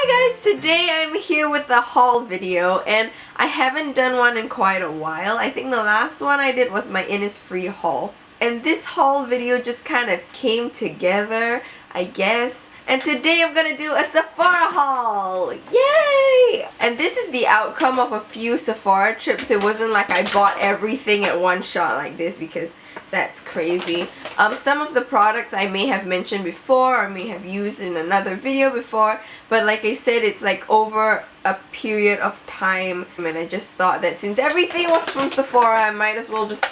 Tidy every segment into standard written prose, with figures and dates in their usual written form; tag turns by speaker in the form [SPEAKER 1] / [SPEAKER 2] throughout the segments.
[SPEAKER 1] Hi guys, today I'm here with the haul video and I haven't done one in quite a while. I think the last one I did was my Innisfree haul. And this haul video just kind of came together, I guess. And today I'm gonna do a Sephora haul! Yay! And this is the outcome of a few Sephora trips. It wasn't like I bought everything at one shot like this because that's crazy. Some of the products I may have mentioned before or may have used in another video before, but like I said, it's like over a period of time, and I just thought that since everything was from Sephora, I might as well just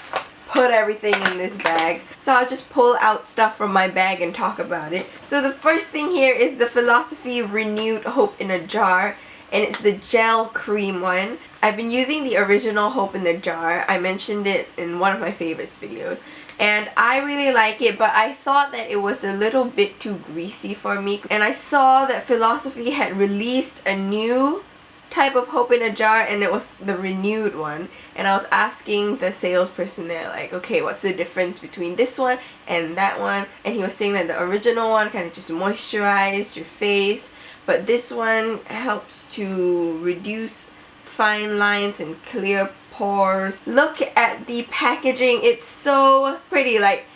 [SPEAKER 1] put everything in this bag. So I'll just pull out stuff from my bag and talk about it. So the first thing here is the Philosophy Renewed Hope in a Jar, and it's the gel cream one. I've been using the original Hope in the Jar. I mentioned it in one of my favorites videos, and I really like it, but I thought that it was a little bit too greasy for me. And I saw that Philosophy had released a new type of Hope in a Jar, and it was the renewed one, and I was asking the salesperson there, like, okay, what's the difference between this one and that one? And he was saying that the original one kind of just moisturized your face, but this one helps to reduce fine lines and clear pores. Look at the packaging, it's so pretty. Like,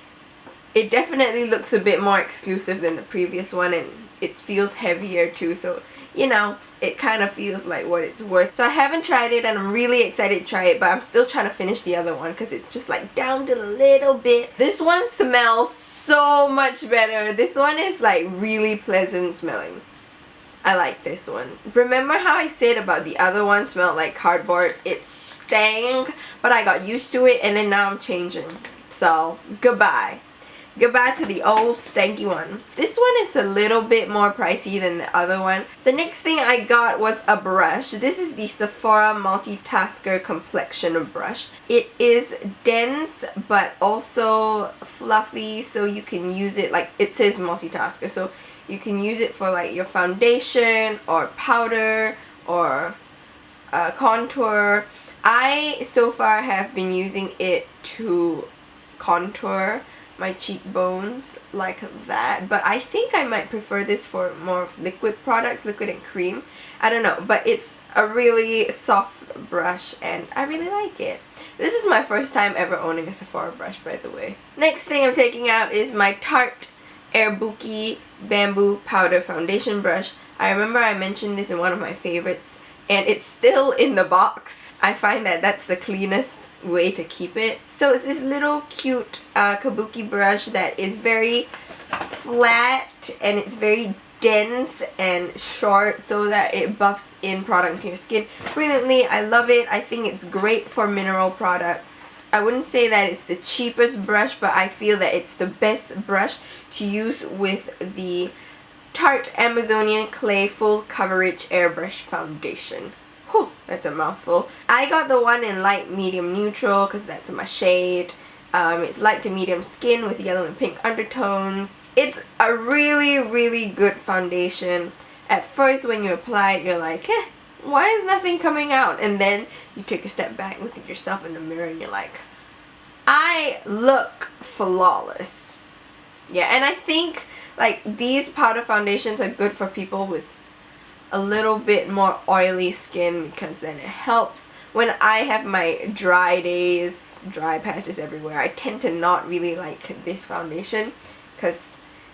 [SPEAKER 1] it definitely looks a bit more exclusive than the previous one, and it feels heavier too, so you know, it kind of feels like what it's worth. So I haven't tried it and I'm really excited to try it, but I'm still trying to finish the other one because it's just like down to a little bit. This one smells so much better. This one is like really pleasant smelling. I like this one. Remember how I said about the other one smelled like cardboard? It stank, but I got used to it and then now I'm changing. So goodbye. Goodbye to the old stanky one. This one is a little bit more pricey than the other one. The next thing I got was a brush. This is the Sephora Multitasker Complexion brush. It is dense but also fluffy, so you can use it, like it says multitasker, so you can use it for like your foundation or powder or contour. I so far have been using it to contour my cheekbones like that, but I think I might prefer this for more liquid products, liquid and cream. I don't know, but it's a really soft brush and I really like it. This is my first time ever owning a Sephora brush, by the way. Next thing I'm taking out is my Tarte Airbuki Bamboo Powder Foundation Brush. I remember I mentioned this in one of my favorites and it's still in the box. I find that that's the cleanest way to keep it. So it's this little cute kabuki brush that is very flat and it's very dense and short so that it buffs in product into your skin brilliantly. I love it. I think it's great for mineral products. I wouldn't say that it's the cheapest brush, but I feel that it's the best brush to use with the Tarte Amazonian Clay Full Coverage Airbrush Foundation. Whew, that's a mouthful. I got the one in light, medium, neutral because that's my shade. It's light to medium skin with yellow and pink undertones. It's a really, really good foundation. At first when you apply it, you're like, why is nothing coming out? And then you take a step back, look at yourself in the mirror, and you're like, I look flawless. Yeah, and I think like these powder foundations are good for people with a little bit more oily skin because then it helps. When I have my dry days, dry patches everywhere, I tend to not really like this foundation because,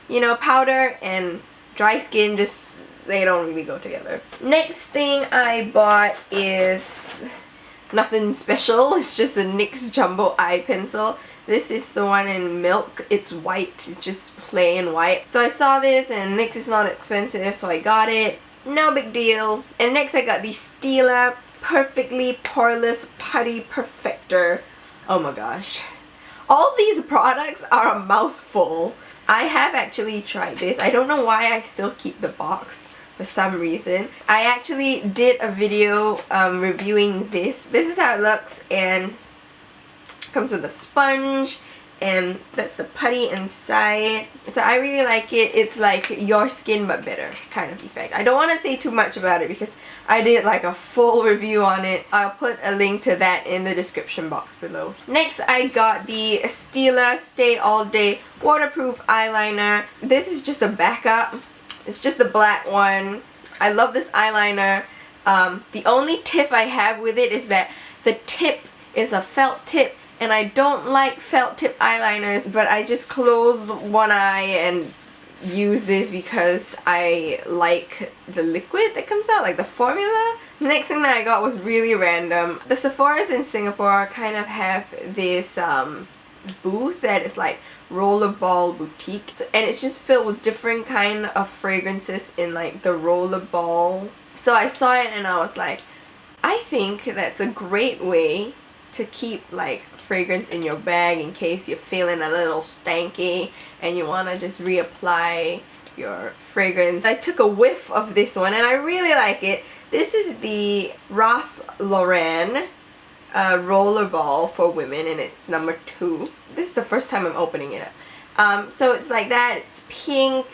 [SPEAKER 1] you know, powder and dry skin just, they don't really go together. Next thing I bought is nothing special. It's just a NYX Jumbo Eye Pencil. This is the one in milk. It's white, it's just plain white. So I saw this and NYX is not expensive, so I got it. No big deal. And next I got the Stila Perfectly Poreless Putty Perfector. Oh my gosh. All these products are a mouthful. I have actually tried this. I don't know why I still keep the box for some reason. I actually did a video reviewing this. This is how it looks, and it comes with a sponge, and that's the putty inside. So I really like it. It's like your skin but better kind of effect. I don't want to say too much about it because I did like a full review on it. I'll put a link to that in the description box below. Next I got the Stila Stay All Day Waterproof Eyeliner. This is just a backup. It's just the black one. I love this eyeliner. The only tip I have with it is that the tip is a felt tip, and I don't like felt tip eyeliners, but I just close one eye and use this because I like the liquid that comes out, like the formula. The next thing that I got was really random. The Sephora's in Singapore kind of have this booth that is like Rollerball boutique, and it's just filled with different kind of fragrances in like the Rollerball. So I saw it and I was like, I think that's a great way to keep like fragrance in your bag in case you're feeling a little stanky and you want to just reapply your fragrance. I took a whiff of this one and I really like it. This is the Ralph Lauren Rollerball for women, and it's number 2. This is the first time I'm opening it up. So it's like that. It's pink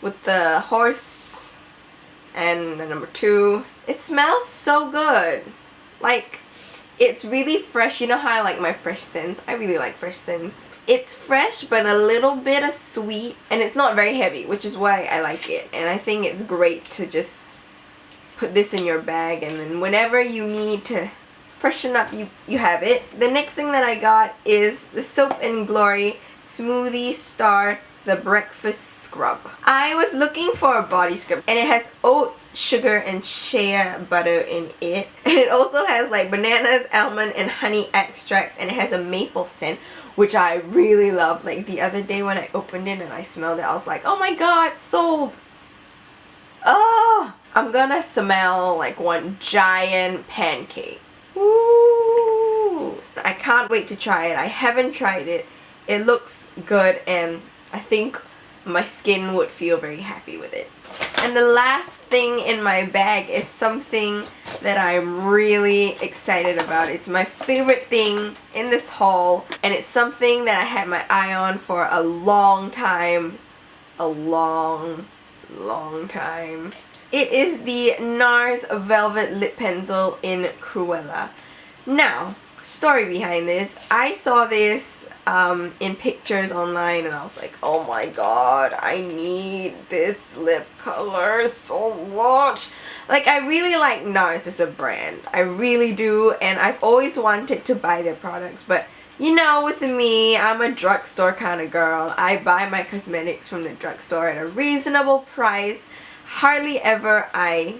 [SPEAKER 1] with the horse and the number 2. It smells so good. Like, it's really fresh. You know how I like my fresh scents? I really like fresh scents. It's fresh but a little bit of sweet, and it's not very heavy, which is why I like it. And I think it's great to just put this in your bag, and then whenever you need to freshen up, you have it. The next thing that I got is the Soap and Glory Smoothie Star the Breakfast Scrub. I was looking for a body scrub, and it has oat, sugar, and shea butter in it. And it also has like bananas, almond, and honey extracts, and it has a maple scent, which I really love. Like the other day when I opened it and I smelled it, I was like, oh my god, sold! Oh! I'm gonna smell like one giant pancake. Ooh! I can't wait to try it. I haven't tried it. It looks good, and I think my skin would feel very happy with it. And the last thing in my bag is something that I'm really excited about. It's my favorite thing in this haul, and it's something that I had my eye on for a long time. A long time. It is the NARS Velvet Lip Pencil in Cruella. Now, story behind this. I saw this in pictures online and I was like, oh my god, I need this lip color so much. Like, I really like NARS as a brand. I really do, and I've always wanted to buy their products, but you know, with me, I'm a drugstore kind of girl. I buy my cosmetics from the drugstore at a reasonable price. Hardly ever I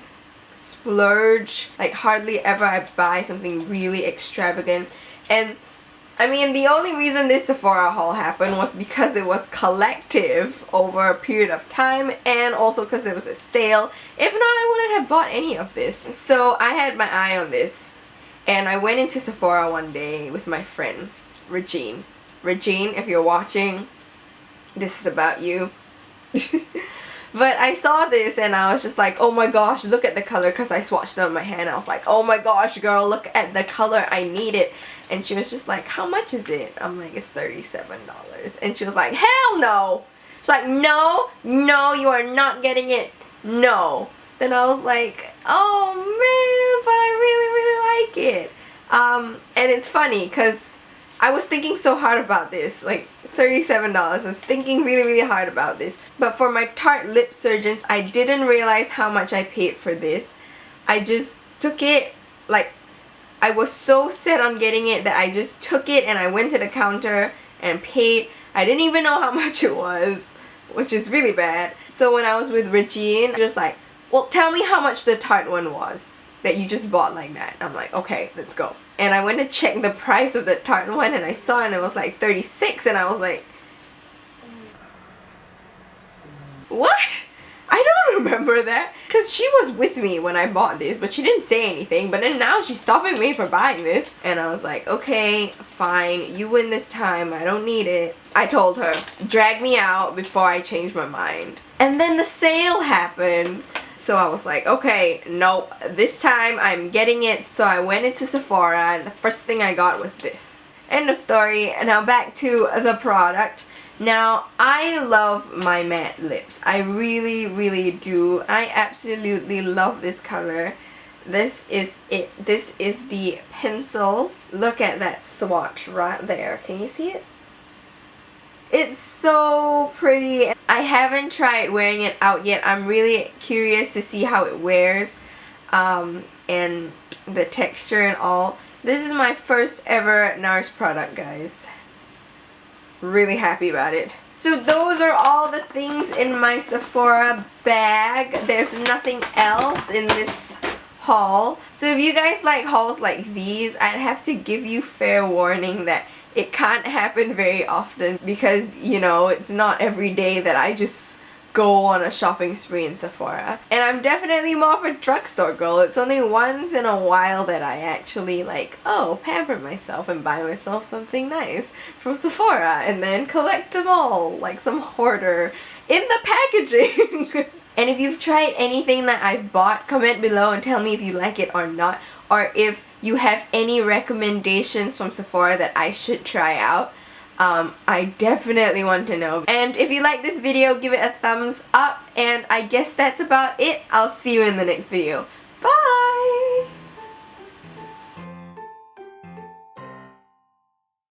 [SPEAKER 1] splurge. Like, hardly ever I buy something really extravagant. And I mean, the only reason this Sephora haul happened was because it was collective over a period of time, and also because there was a sale. If not, I wouldn't have bought any of this. So I had my eye on this, and I went into Sephora one day with my friend Regine. Regine, if you're watching, this is about you. But I saw this and I was just like, oh my gosh, look at the color, because I swatched it on my hand. I was like, oh my gosh, girl, look at the color, I need it. And she was just like, how much is it? I'm like, it's $37. And she was like, hell no. She's like, no, you are not getting it. No. Then I was like, oh man, but I really like it. And it's funny because I was thinking so hard about this, like $37. I was thinking really hard about this. But for my Tarte Lip Surgeons, I didn't realize how much I paid for this. I just took it, like, I was so set on getting it that I just took it and I went to the counter and paid. I didn't even know how much it was, which is really bad. So when I was with Regine, she was like, well, tell me how much the Tarte one was that you just bought like that. I'm like, okay, let's go. And I went to check the price of the Tarte one and I saw it and it was like $36, and I was like, what? I don't remember that. Because she was with me when I bought this, but she didn't say anything. But then now she's stopping me for buying this. And I was like, okay, fine. You win this time. I don't need it. I told her, drag me out before I change my mind. And then the sale happened. So I was like, okay, nope. This time I'm getting it. So I went into Sephora and the first thing I got was this. End of story. And now back to the product. Now, I love my matte lips. I really do. I absolutely love this color. This is it. This is the pencil. Look at that swatch right there. Can you see it? It's so pretty. I haven't tried wearing it out yet. I'm really curious to see how it wears, and the texture and all. This is my first ever NARS product, guys. Really happy about it. So those are all the things in my Sephora bag. There's nothing else in this haul. So if you guys like hauls like these, I'd have to give you fair warning that it can't happen very often because, you know, it's not every day that I just go on a shopping spree in Sephora. And I'm definitely more of a drugstore girl. It's only once in a while that I actually like, oh, pamper myself and buy myself something nice from Sephora and then collect them all like some hoarder in the packaging. And if you've tried anything that I've bought, comment below and tell me if you like it or not, or if you have any recommendations from Sephora that I should try out. I definitely want to know. And if you like this video, give it a thumbs up, and I guess that's about it. I'll see you in the next video.